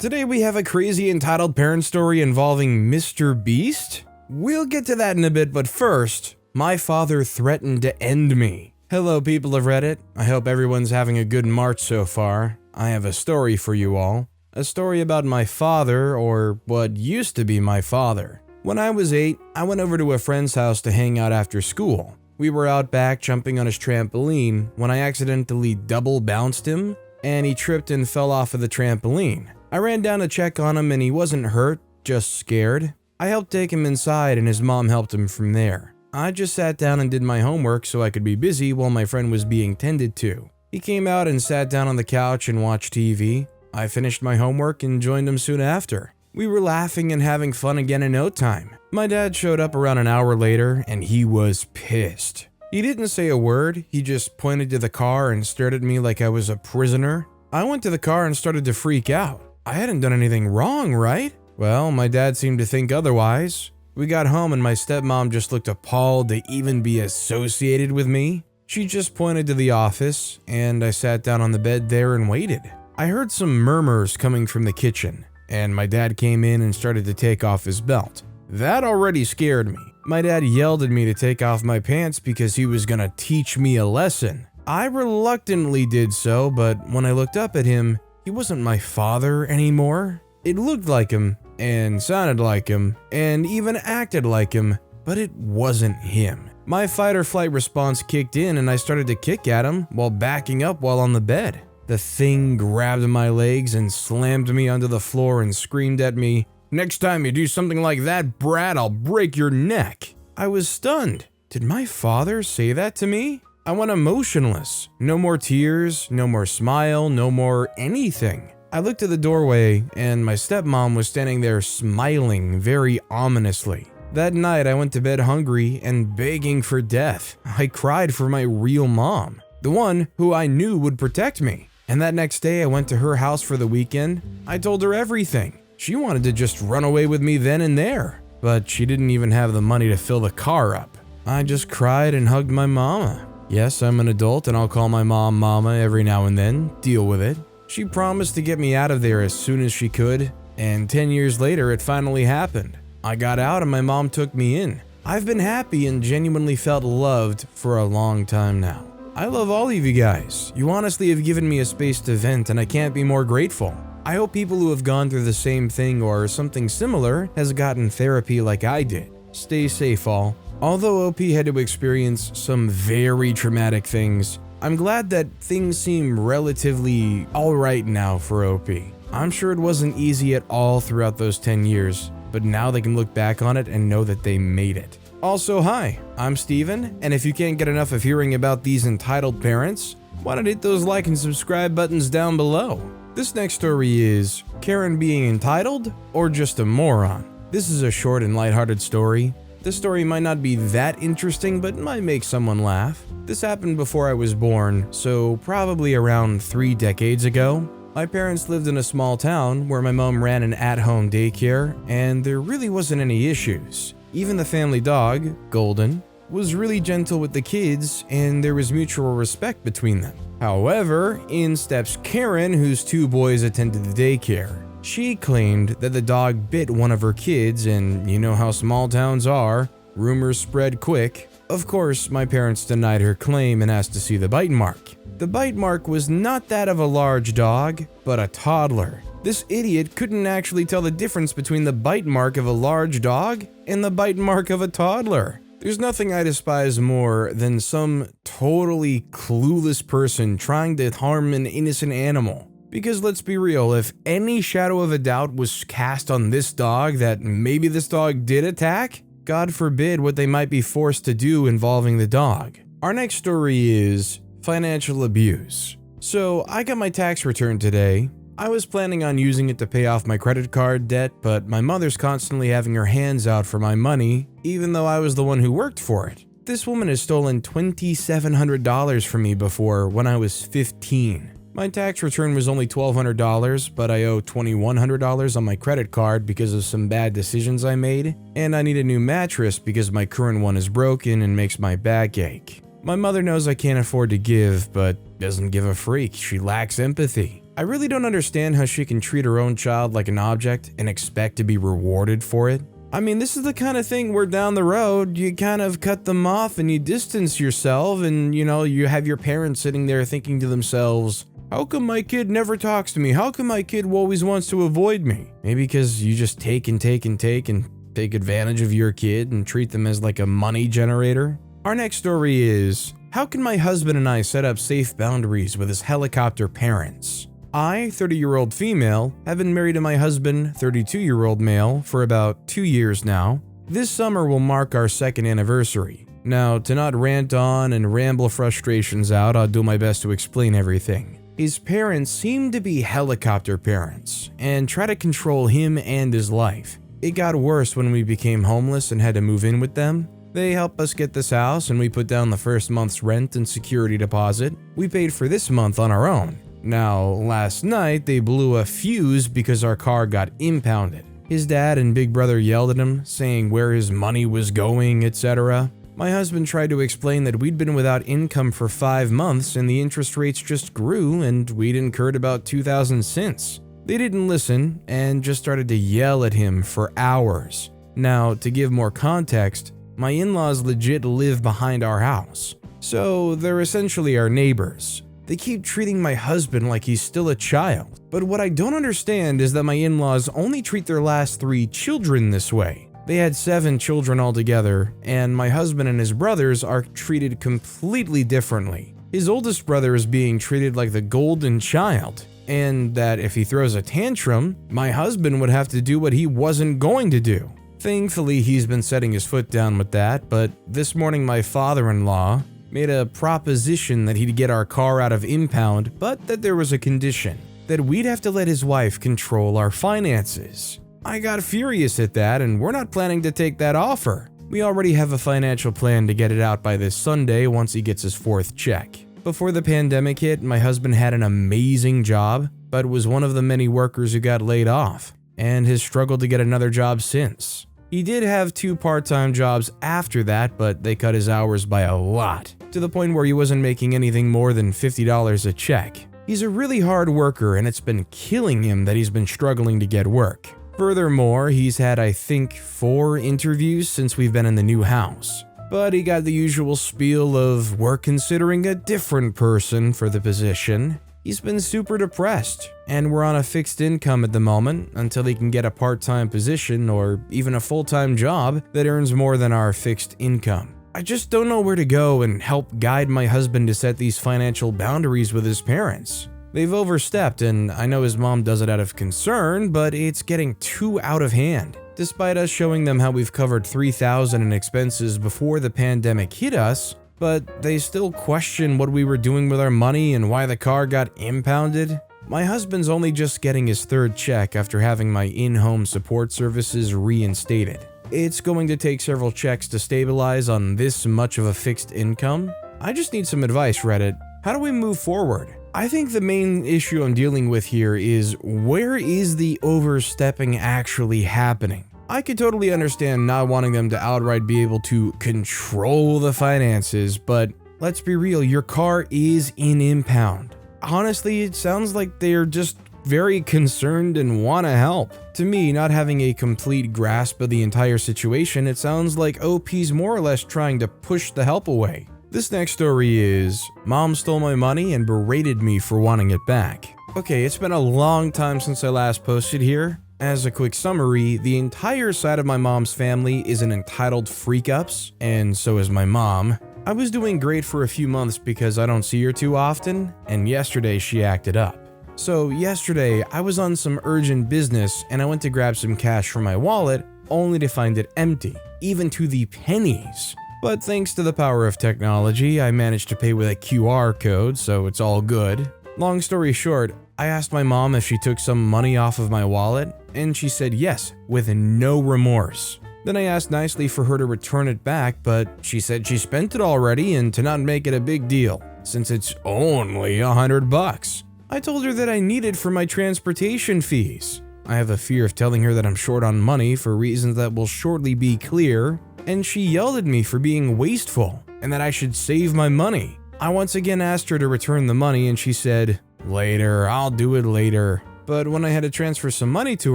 Today we have a crazy entitled parent story involving Mr. Beast. We'll get to that in a bit, but first, my father threatened to end me. Hello people of Reddit, I hope everyone's having a good March so far. I have a story for you all. A story about my father, or what used to be my father. When I was 8, I went over to a friend's house to hang out after school. We were out back jumping on his trampoline when I accidentally double bounced him, and he tripped and fell off of the trampoline. I ran down to check on him and he wasn't hurt, just scared. I helped take him inside and his mom helped him from there. I just sat down and did my homework so I could be busy while my friend was being tended to. He came out and sat down on the couch and watched TV. I finished my homework and joined him soon after. We were laughing and having fun again in no time. My dad showed up around an hour later and he was pissed. He didn't say a word, he just pointed to the car and stared at me like I was a prisoner. I went to the car and started to freak out. I hadn't done anything wrong, right? Well, my dad seemed to think otherwise. We got home and my stepmom just looked appalled to even be associated with me. She just pointed to the office, and I sat down on the bed there and waited. I heard some murmurs coming from the kitchen, and my dad came in and started to take off his belt. That already scared me. My dad yelled at me to take off my pants because he was gonna teach me a lesson. I reluctantly did so, but when I looked up at him, he wasn't my father anymore. It looked like him, and sounded like him, and even acted like him, but it wasn't him. My fight or flight response kicked in and I started to kick at him while backing up while on the bed. The thing grabbed my legs and slammed me onto the floor and screamed at me, "Next time you do something like that, Brad, I'll break your neck." I was stunned. Did my father say that to me? I went emotionless. No more tears, no more smile, no more anything. I looked at the doorway and my stepmom was standing there smiling very ominously. That night I went to bed hungry and begging for death. I cried for my real mom, the one who I knew would protect me. And that next day I went to her house for the weekend. I told her everything. She wanted to just run away with me then and there, but she didn't even have the money to fill the car up. I just cried and hugged my mama. Yes, I'm an adult and I'll call my mom mama every now and then, deal with it. She promised to get me out of there as soon as she could, and 10 years later it finally happened. I got out and my mom took me in. I've been happy and genuinely felt loved for a long time now. I love all of you guys. You honestly have given me a space to vent and I can't be more grateful. I hope people who have gone through the same thing or something similar has gotten therapy like I did. Stay safe all. Although OP had to experience some very traumatic things, I'm glad that things seem relatively alright now for OP. I'm sure it wasn't easy at all throughout those 10 years, but now they can look back on it and know that they made it. Also, hi, I'm Steven, and if you can't get enough of hearing about these entitled parents, why not hit those like and subscribe buttons down below? This next story is Karen being entitled or just a moron? This is a short and lighthearted story. This story might not be that interesting, but might make someone laugh. This happened before I was born, so probably around 3 decades ago. My parents lived in a small town where my mom ran an at-home daycare, and there really wasn't any issues. Even the family dog, Golden, was really gentle with the kids, and there was mutual respect between them. However, in steps Karen, whose 2 boys attended the daycare. She claimed that the dog bit one of her kids, and you know how small towns are, rumors spread quick. Of course, my parents denied her claim and asked to see the bite mark. The bite mark was not that of a large dog, but a toddler. This idiot couldn't actually tell the difference between the bite mark of a large dog and the bite mark of a toddler. There's nothing I despise more than some totally clueless person trying to harm an innocent animal. Because let's be real, if any shadow of a doubt was cast on this dog that maybe this dog did attack, God forbid what they might be forced to do involving the dog. Our next story is financial abuse. So I got my tax return today. I was planning on using it to pay off my credit card debt, but my mother's constantly having her hands out for my money, even though I was the one who worked for it. This woman has stolen $2,700 from me before when I was 15. My tax return was only $1,200, but I owe $2,100 on my credit card because of some bad decisions I made, and I need a new mattress because my current one is broken and makes my back ache. My mother knows I can't afford to give, but doesn't give a freak. She lacks empathy. I really don't understand how she can treat her own child like an object and expect to be rewarded for it. I mean, this is the kind of thing where down the road, you kind of cut them off and you distance yourself and, you have your parents sitting there thinking to themselves, how come my kid never talks to me? How come my kid always wants to avoid me? Maybe because you just take advantage of your kid and treat them as like a money generator. Our next story is, how can my husband and I set up safe boundaries with his helicopter parents? I, 30-year-old female, have been married to my husband, 32-year-old male, for about 2 years now. This summer will mark our second anniversary. Now, to not rant on and ramble frustrations out, I'll do my best to explain everything. His parents seem to be helicopter parents and try to control him and his life. It got worse when we became homeless and had to move in with them. They helped us get this house and we put down the first month's rent and security deposit. We paid for this month on our own. Now, last night they blew a fuse because our car got impounded. His dad and big brother yelled at him, saying where his money was going, etc. My husband tried to explain that we'd been without income for 5 months and the interest rates just grew and we'd incurred about 2,000 cents. They didn't listen and just started to yell at him for hours. Now, to give more context, my in-laws legit live behind our house, so they're essentially our neighbors. They keep treating my husband like he's still a child. But what I don't understand is that my in-laws only treat their last 3 children this way. They had 7 children altogether, and my husband and his brothers are treated completely differently. His oldest brother is being treated like the golden child, and that if he throws a tantrum, my husband would have to do what he wasn't going to do. Thankfully, he's been setting his foot down with that, but this morning my father-in-law made a proposition that he'd get our car out of impound, but that there was a condition, that we'd have to let his wife control our finances. I got furious at that, and we're not planning to take that offer. We already have a financial plan to get it out by this Sunday once he gets his 4th check. Before the pandemic hit, my husband had an amazing job, but was one of the many workers who got laid off, and has struggled to get another job since. He did have 2 part-time jobs after that, but they cut his hours by a lot, to the point where he wasn't making anything more than $50 a check. He's a really hard worker, and it's been killing him that he's been struggling to get work. Furthermore, he's had, I think, 4 interviews since we've been in the new house. But he got the usual spiel of, we're considering a different person for the position. He's been super depressed, and we're on a fixed income at the moment until he can get a part-time position or even a full-time job that earns more than our fixed income. I just don't know where to go and help guide my husband to set these financial boundaries with his parents. They've overstepped, and I know his mom does it out of concern, but it's getting too out of hand. Despite us showing them how we've covered $3,000 in expenses before the pandemic hit us, but they still question what we were doing with our money and why the car got impounded. My husband's only just getting his 3rd check after having my in-home support services reinstated. It's going to take several checks to stabilize on this much of a fixed income. I just need some advice, Reddit. How do we move forward? I think the main issue I'm dealing with here is, where is the overstepping actually happening? I could totally understand not wanting them to outright be able to control the finances, but let's be real, your car is in impound. Honestly, it sounds like they're just very concerned and want to help. To me, not having a complete grasp of the entire situation, it sounds like OP's more or less trying to push the help away. This next story is, Mom stole my money and berated me for wanting it back. Okay, it's been a long time since I last posted here. As a quick summary, the entire side of my mom's family is an entitled freak-ups, and so is my mom. I was doing great for a few months because I don't see her too often, and yesterday she acted up. So yesterday, I was on some urgent business and I went to grab some cash from my wallet, only to find it empty, even to the pennies. But thanks to the power of technology, I managed to pay with a QR code, so it's all good. Long story short, I asked my mom if she took some money off of my wallet, and she said yes, with no remorse. Then I asked nicely for her to return it back, but she said she spent it already and to not make it a big deal, since it's only $100. I told her that I need it for my transportation fees. I have a fear of telling her that I'm short on money for reasons that will shortly be clear, and she yelled at me for being wasteful and that I should save my money. I once again asked her to return the money and she said, Later, I'll do it later. But when I had to transfer some money to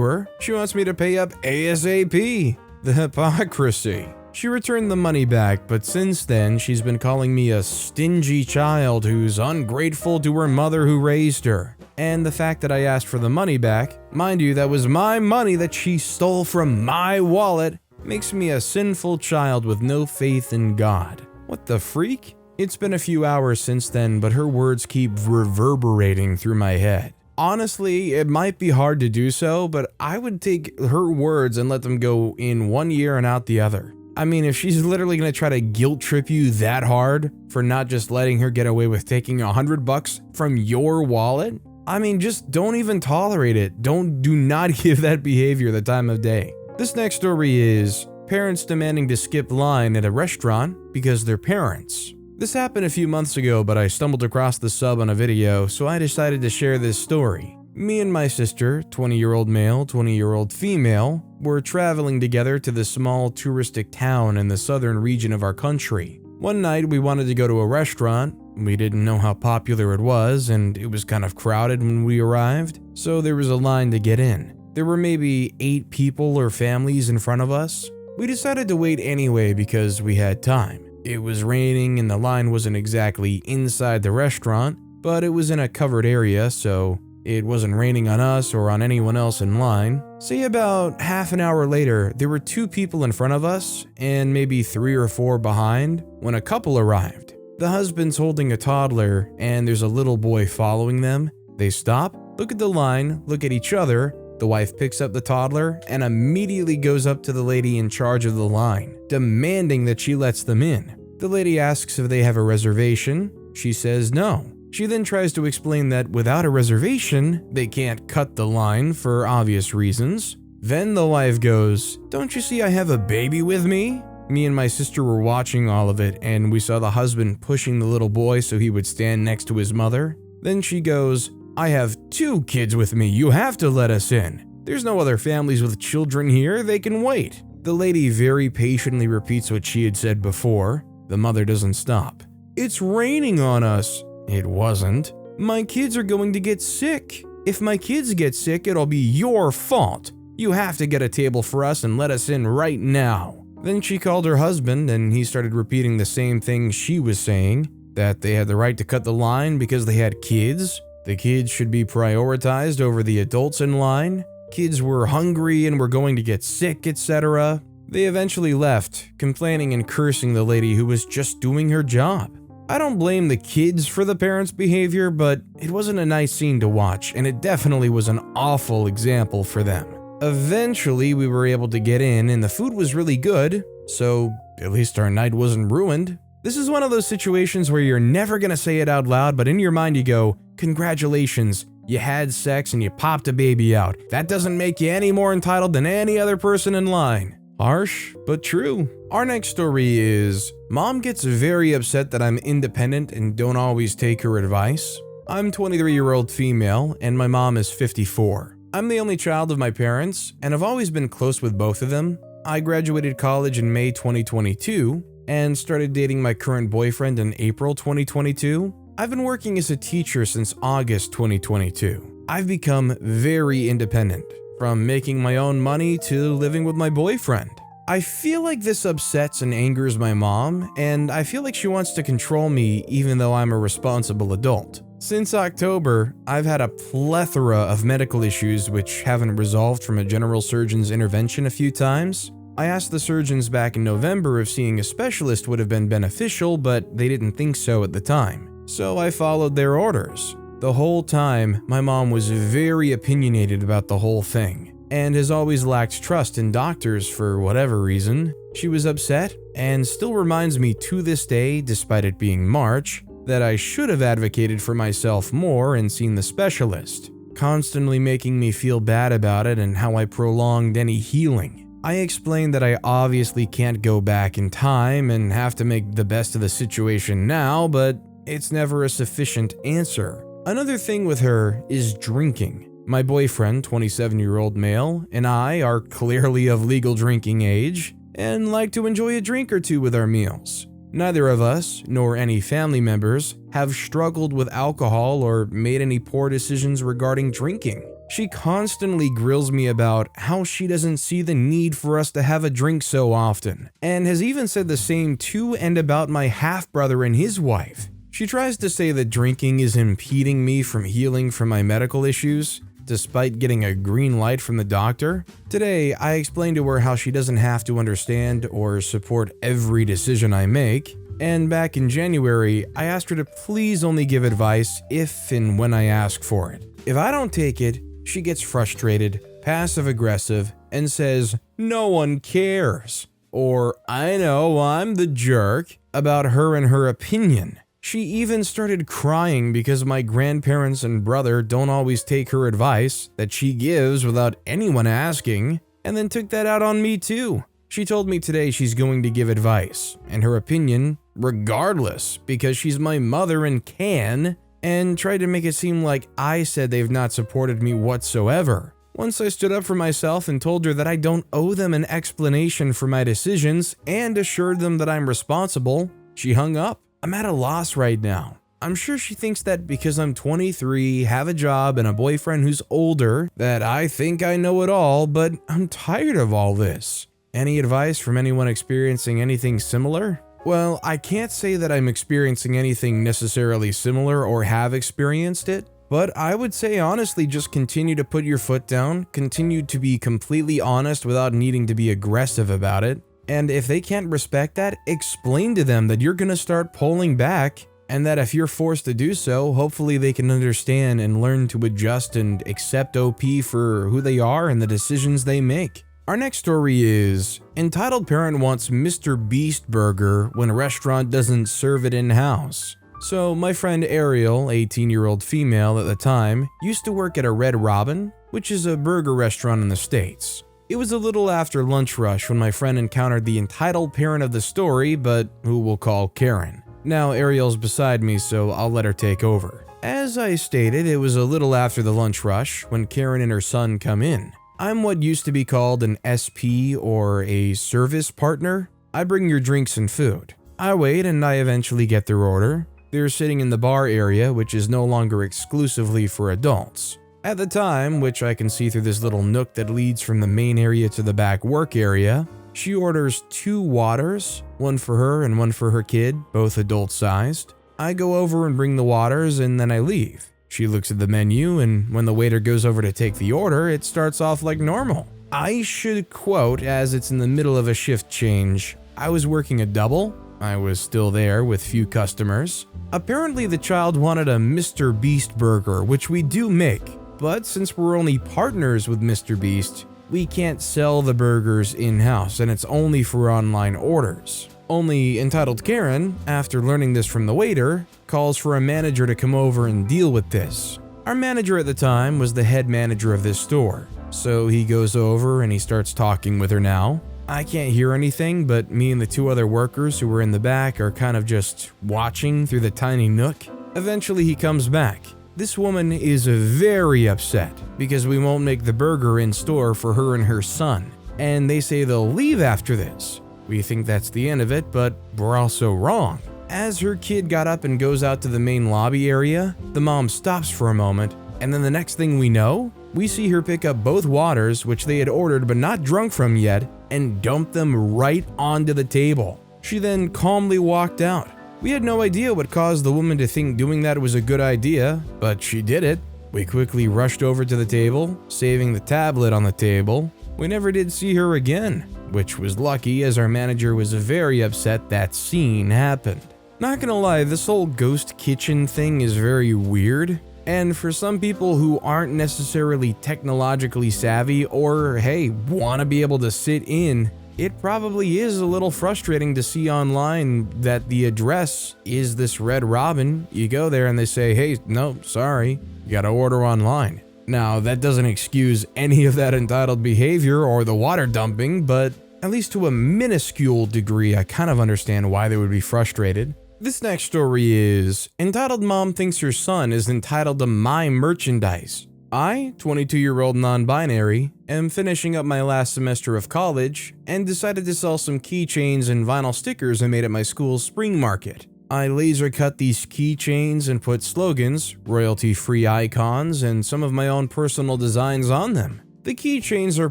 her, she wants me to pay up ASAP. The hypocrisy. She returned the money back, but since then, she's been calling me a stingy child who's ungrateful to her mother who raised her. And the fact that I asked for the money back, mind you, that was my money that she stole from my wallet, makes me a sinful child with no faith in God. What the freak? It's been a few hours since then, but her words keep reverberating through my head. Honestly, it might be hard to do so, but I would take her words and let them go in one ear and out the other. I mean, if she's literally going to try to guilt trip you that hard for not just letting her get away with taking $100 from your wallet, I mean, just don't even tolerate it. Do not give that behavior the time of day. This next story is parents demanding to skip line at a restaurant because they're parents. This happened a few months ago, but I stumbled across the sub on a video, so I decided to share this story. Me and my sister, 20-year-old male, 20-year-old female, were traveling together to the small touristic town in the southern region of our country. One night we wanted to go to a restaurant. We didn't know how popular it was, and it was kind of crowded when we arrived, so there was a line to get in. There were maybe 8 people or families in front of us. We decided to wait anyway because we had time. It was raining and the line wasn't exactly inside the restaurant, but it was in a covered area, so it wasn't raining on us or on anyone else in line. Say about half an hour later, there were 2 people in front of us and maybe 3 or 4 behind when a couple arrived. The husband's holding a toddler and there's a little boy following them. They stop, look at the line, look at each other. The wife picks up the toddler and immediately goes up to the lady in charge of the line, demanding that she lets them in. The lady asks if they have a reservation. She says no. She then tries to explain that without a reservation, they can't cut the line for obvious reasons. Then the wife goes, "Don't you see I have a baby with me?" Me and my sister were watching all of it, and we saw the husband pushing the little boy so he would stand next to his mother. Then she goes, "I have 2 kids with me, you have to let us in. There's no other families with children here, they can wait." The lady very patiently repeats what she had said before. The mother doesn't stop. "It's raining on us." It wasn't. "My kids are going to get sick. If my kids get sick, it'll be your fault. You have to get a table for us and let us in right now." Then she called her husband and he started repeating the same thing she was saying, that they had the right to cut the line because they had kids. The kids should be prioritized over the adults in line. Kids were hungry and were going to get sick, etc. They eventually left, complaining and cursing the lady who was just doing her job. I don't blame the kids for the parents' behavior, but it wasn't a nice scene to watch, and it definitely was an awful example for them. Eventually, we were able to get in, and the food was really good, so at least our night wasn't ruined. This is one of those situations where you're never gonna say it out loud, but in your mind you go, "Congratulations, you had sex and you popped a baby out. That doesn't make you any more entitled than any other person in line." Harsh, but true. Our next story is, Mom gets very upset that I'm independent and don't always take her advice. I'm 23-year-old female and my mom is 54. I'm the only child of my parents and I've always been close with both of them. I graduated college in May 2022 and started dating my current boyfriend in April 2022. I've been working as a teacher since August 2022. I've become very independent, from making my own money to living with my boyfriend. I feel like this upsets and angers my mom, and I feel like she wants to control me even though I'm a responsible adult. Since October, I've had a plethora of medical issues which haven't resolved from a general surgeon's intervention a few times. I asked the surgeons back in November if seeing a specialist would have been beneficial, but they didn't think so at the time. So I followed their orders. The whole time, my mom was very opinionated about the whole thing, and has always lacked trust in doctors for whatever reason. She was upset, and still reminds me to this day, despite it being March, that I should have advocated for myself more and seen the specialist, constantly making me feel bad about it and how I prolonged any healing. I explained that I obviously can't go back in time and have to make the best of the situation now, but it's never a sufficient answer. Another thing with her is drinking. My boyfriend, 27-year-old male, and I are clearly of legal drinking age and like to enjoy a drink or two with our meals. Neither of us, nor any family members, have struggled with alcohol or made any poor decisions regarding drinking. She constantly grills me about how she doesn't see the need for us to have a drink so often, and has even said the same to and about my half-brother and his wife. She tries to say that drinking is impeding me from healing from my medical issues, despite getting a green light from the doctor. Today, I explained to her how she doesn't have to understand or support every decision I make, and back in January, I asked her to please only give advice if and when I ask for it. If I don't take it, she gets frustrated, passive-aggressive, and says, "No one cares," or "I know, I'm the jerk," about her and her opinion. She even started crying because my grandparents and brother don't always take her advice that she gives without anyone asking, and then took that out on me too. She told me today she's going to give advice, and her opinion, regardless, because she's my mother and can, and tried to make it seem like I said they've not supported me whatsoever. Once I stood up for myself and told her that I don't owe them an explanation for my decisions and assured them that I'm responsible, she hung up. I'm at a loss right now. I'm sure she thinks that because I'm 23, have a job, and a boyfriend who's older, that I think I know it all, but I'm tired of all this. Any advice from anyone experiencing anything similar? Well, I can't say that I'm experiencing anything necessarily similar or have experienced it, but I would say honestly just continue to put your foot down, continue to be completely honest without needing to be aggressive about it, and if they can't respect that, explain to them that you're gonna start pulling back, and that if you're forced to do so, hopefully they can understand and learn to adjust and accept OP for who they are and the decisions they make. Our next story is, entitled parent wants Mr. Beast burger when a restaurant doesn't serve it in-house. So my friend Ariel, 18-year-old female at the time, used to work at a Red Robin, which is a burger restaurant in the States. It was a little after lunch rush when my friend encountered the entitled parent of the story, but who we'll call Karen. Now Ariel's beside me, so I'll let her take over. As I stated, it was a little after the lunch rush when Karen and her son come in. I'm what used to be called an SP or a service partner. I bring your drinks and food. I wait and I eventually get their order. They're sitting in the bar area, which is no longer exclusively for adults. At the time, which I can see through this little nook that leads from the main area to the back work area, she orders 2 waters, one for her and one for her kid, both adult-sized. I go over and bring the waters and then I leave. She looks at the menu, and when the waiter goes over to take the order, it starts off like normal. I should quote, as it's in the middle of a shift change, I was working a double. I was still there with few customers. Apparently the child wanted a Mr. Beast burger, which we do make, but since we're only partners with Mr. Beast, we can't sell the burgers in-house, and it's only for online orders. Only entitled Karen, after learning this from the waiter, calls for a manager to come over and deal with this. Our manager at the time was the head manager of this store, so he goes over and he starts talking with her now. I can't hear anything, but me and the 2 other workers who were in the back are kind of just watching through the tiny nook. Eventually he comes back. This woman is very upset because we won't make the burger in store for her and her son, and they say they'll leave after this. We think that's the end of it, but we're also wrong. As her kid got up and goes out to the main lobby area, the mom stops for a moment, and then the next thing we know, we see her pick up both waters, which they had ordered but not drunk from yet, and dump them right onto the table. She then calmly walked out. We had no idea what caused the woman to think doing that was a good idea, but she did it. We quickly rushed over to the table, saving the tablet on the table. We never did see her again, which was lucky as our manager was very upset that scene happened. Not gonna lie, this whole ghost kitchen thing is very weird, and for some people who aren't necessarily technologically savvy or, hey, wanna be able to sit in, it probably is a little frustrating to see online that the address is this Red Robin. You go there and they say, hey, no, sorry, you gotta order online. Now, that doesn't excuse any of that entitled behavior or the water dumping, but at least to a minuscule degree, I kind of understand why they would be frustrated. This next story is, entitled mom thinks her son is entitled to my merchandise. I, 22-year-old non-binary, am finishing up my last semester of college and decided to sell some keychains and vinyl stickers I made at my school's spring market. I laser cut these keychains and put slogans, royalty-free icons, and some of my own personal designs on them. The keychains are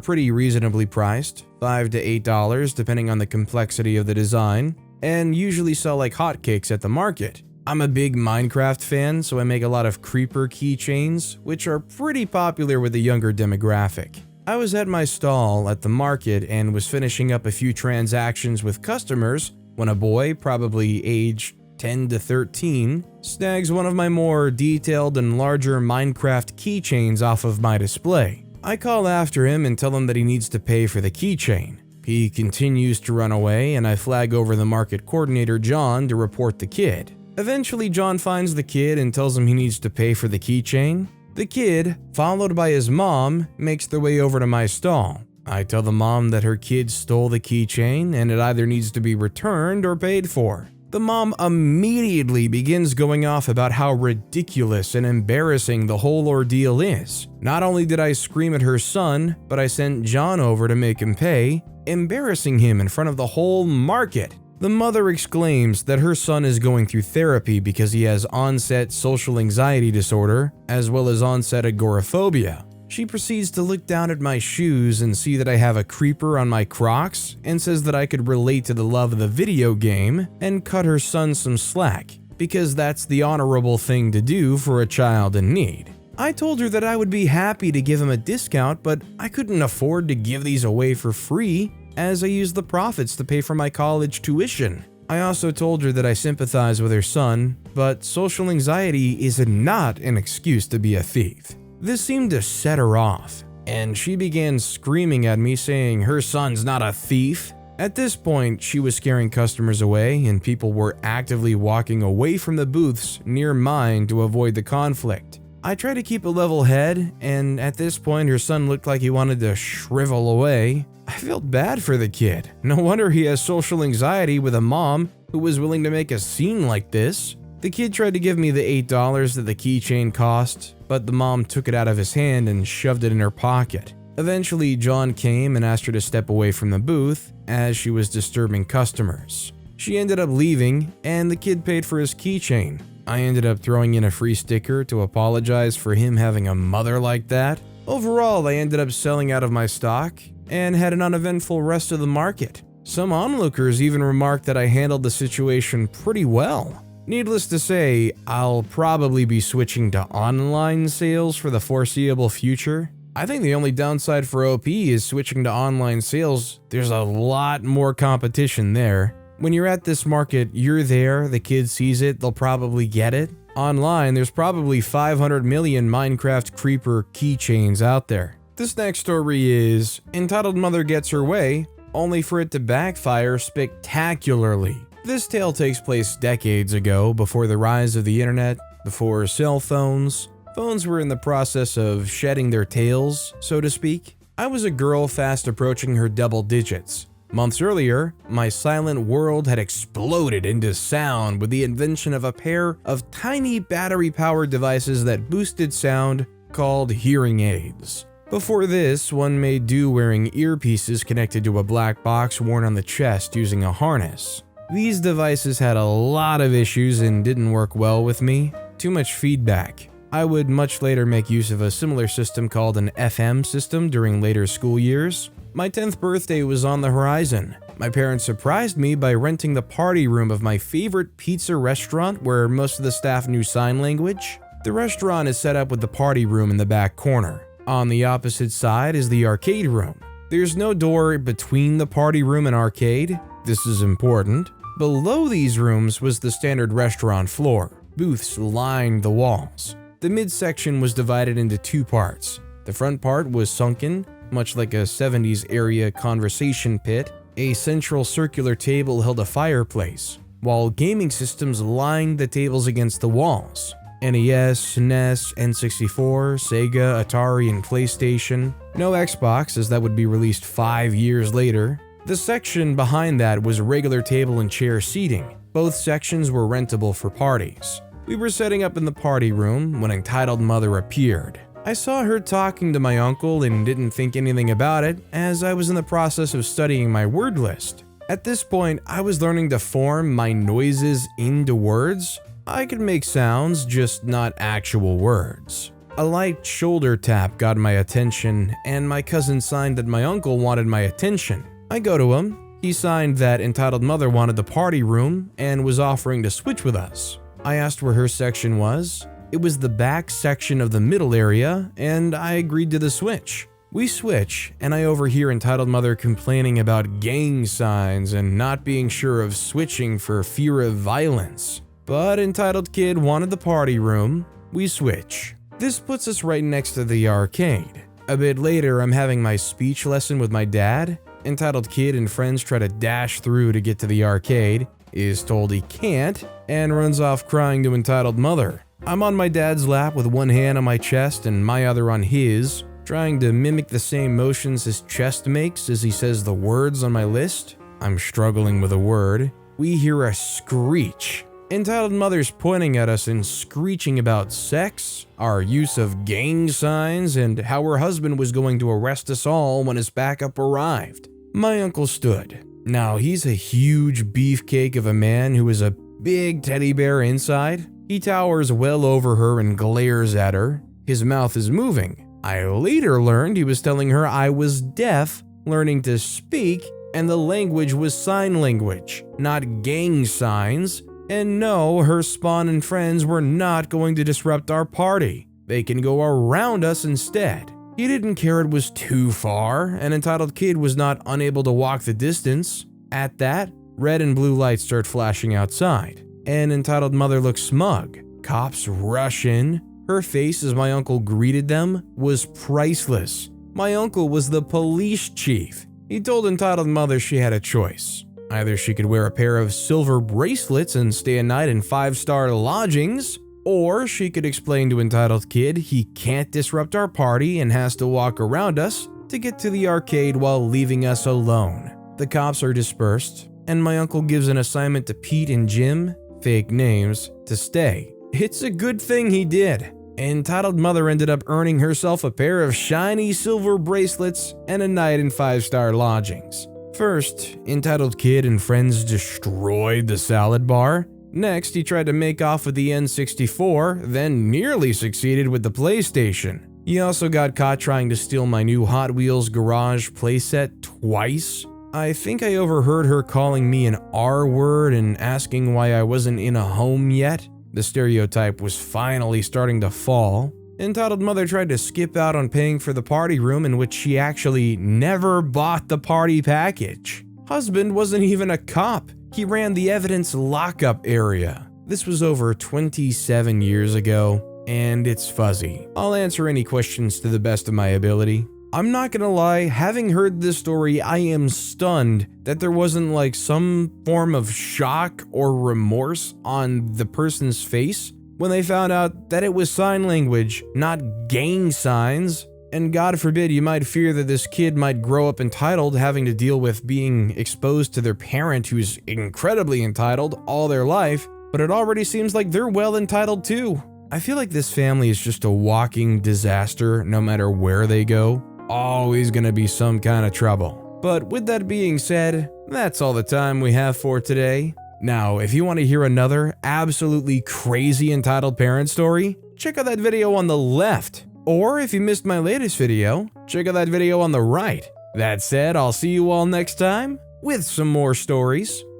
pretty reasonably priced, $5 to $8 depending on the complexity of the design, and usually sell like hotcakes at the market. I'm a big Minecraft fan, so I make a lot of creeper keychains, which are pretty popular with the younger demographic. I was at my stall at the market and was finishing up a few transactions with customers when a boy, probably age 10 to 13, snags one of my more detailed and larger Minecraft keychains off of my display. I call after him and tell him that he needs to pay for the keychain. He continues to run away, and I flag over the market coordinator John to report the kid. Eventually, John finds the kid and tells him he needs to pay for the keychain. The kid, followed by his mom, makes their way over to my stall. I tell the mom that her kid stole the keychain and it either needs to be returned or paid for. The mom immediately begins going off about how ridiculous and embarrassing the whole ordeal is. Not only did I scream at her son, but I sent John over to make him pay, embarrassing him in front of the whole market. The mother exclaims that her son is going through therapy because he has onset social anxiety disorder, as well as onset agoraphobia. She proceeds to look down at my shoes and see that I have a creeper on my Crocs, and says that I could relate to the love of the video game and cut her son some slack, because that's the honorable thing to do for a child in need. I told her that I would be happy to give him a discount, but I couldn't afford to give these away for free, as I used the profits to pay for my college tuition. I also told her that I sympathize with her son, but social anxiety is not an excuse to be a thief. This seemed to set her off, and she began screaming at me saying her son's not a thief. At this point, she was scaring customers away, and people were actively walking away from the booths near mine to avoid the conflict. I tried to keep a level head, and at this point her son looked like he wanted to shrivel away. I felt bad for the kid. No wonder he has social anxiety with a mom who was willing to make a scene like this. The kid tried to give me the $8 that the keychain cost, but the mom took it out of his hand and shoved it in her pocket. Eventually, John came and asked her to step away from the booth as she was disturbing customers. She ended up leaving, and the kid paid for his keychain. I ended up throwing in a free sticker to apologize for him having a mother like that. Overall, I ended up selling out of my stock and had an uneventful rest of the market. Some onlookers even remarked that I handled the situation pretty well. Needless to say, I'll probably be switching to online sales for the foreseeable future. I think the only downside for OP is switching to online sales. There's a lot more competition there. When you're at this market, you're there, the kid sees it, they'll probably get it. Online, there's probably 500 million Minecraft creeper keychains out there. This next story is entitled Mother Gets Her Way, only for it to backfire spectacularly. This tale takes place decades ago, before the rise of the internet, before cell phones. Phones were in the process of shedding their tails, so to speak. I was a girl fast approaching her double digits. Months earlier, my silent world had exploded into sound with the invention of a pair of tiny battery-powered devices that boosted sound called hearing aids. Before this, one made do wearing earpieces connected to a black box worn on the chest using a harness. These devices had a lot of issues and didn't work well with me. Too much feedback. I would much later make use of a similar system called an FM system during later school years. My 10th birthday was on the horizon. My parents surprised me by renting the party room of my favorite pizza restaurant where most of the staff knew sign language. The restaurant is set up with the party room in the back corner. On the opposite side is the arcade room. There's no door between the party room and arcade. This is important. Below these rooms was the standard restaurant floor. Booths lined the walls. The midsection was divided into two parts. The front part was sunken, much like a 70s area conversation pit. A central circular table held a fireplace, while gaming systems lined the tables against the walls. NES, NES, N64, Sega, Atari, and PlayStation. No Xbox, as that would be released 5 years later. The section behind that was regular table and chair seating. Both sections were rentable for parties. We were setting up in the party room when Entitled Mother appeared. I saw her talking to my uncle and didn't think anything about it as I was in the process of studying my word list. At this point, I was learning to form my noises into words. I could make sounds, just not actual words. A light shoulder tap got my attention, and my cousin signed that my uncle wanted my attention. I go to him. He signed that entitled mother wanted the party room and was offering to switch with us. I asked where her section was. It was the back section of the middle area, and I agreed to the switch. We switch, and I overhear entitled mother complaining about gang signs and not being sure of switching for fear of violence. But entitled kid wanted the party room. We switch. This puts us right next to the arcade. A bit later, I'm having my speech lesson with my dad. Entitled kid and friends try to dash through to get to the arcade, is told he can't, and runs off crying to entitled mother. I'm on my dad's lap with one hand on my chest and my other on his, trying to mimic the same motions his chest makes as he says the words on my list. I'm struggling with a word. We hear a screech. Entitled mother's pointing at us and screeching about sex, our use of gang signs, and how her husband was going to arrest us all when his backup arrived. My uncle stood. Now, he's a huge beefcake of a man who is a big teddy bear inside. He towers well over her and glares at her. His mouth is moving. I later learned he was telling her I was deaf, learning to speak, and the language was sign language, not gang signs. And no, her spawn and friends were not going to disrupt our party. They can go around us instead. He didn't care it was too far, and entitled kid was not unable to walk the distance. At that, red and blue lights start flashing outside, and entitled mother looks smug. Cops rush in. Her face as my uncle greeted them was priceless. My uncle was the police chief. He told entitled mother she had a choice. Either she could wear a pair of silver bracelets and stay a night in 5-star lodgings, or she could explain to entitled kid he can't disrupt our party and has to walk around us to get to the arcade while leaving us alone. The cops are dispersed, and my uncle gives an assignment to Pete and Jim, fake names, to stay. It's a good thing he did. Entitled mother ended up earning herself a pair of shiny silver bracelets and a night in 5-star lodgings. First, entitled kid and friends destroyed the salad bar. Next, he tried to make off with the N64, then nearly succeeded with the PlayStation. He also got caught trying to steal my new Hot Wheels garage playset twice. I think I overheard her calling me an R word and asking why I wasn't in a home yet. The stereotype was finally starting to fall. Entitled mother tried to skip out on paying for the party room, in which she actually never bought the party package. Husband wasn't even a cop. He ran the evidence lockup area. This was over 27 years ago, and it's fuzzy. I'll answer any questions to the best of my ability. I'm not gonna lie, having heard this story, I am stunned that there wasn't like some form of shock or remorse on the person's face when they found out that it was sign language, not gang signs. And God forbid you might fear that this kid might grow up entitled, having to deal with being exposed to their parent who's incredibly entitled all their life, but it already seems like they're well entitled too. I feel like this family is just a walking disaster no matter where they go. Always gonna be some kind of trouble. But with that being said, that's all the time we have for today. Now, if you want to hear another absolutely crazy entitled parent story, check out that video on the left. Or if you missed my latest video, check out that video on the right. That said, I'll see you all next time with some more stories.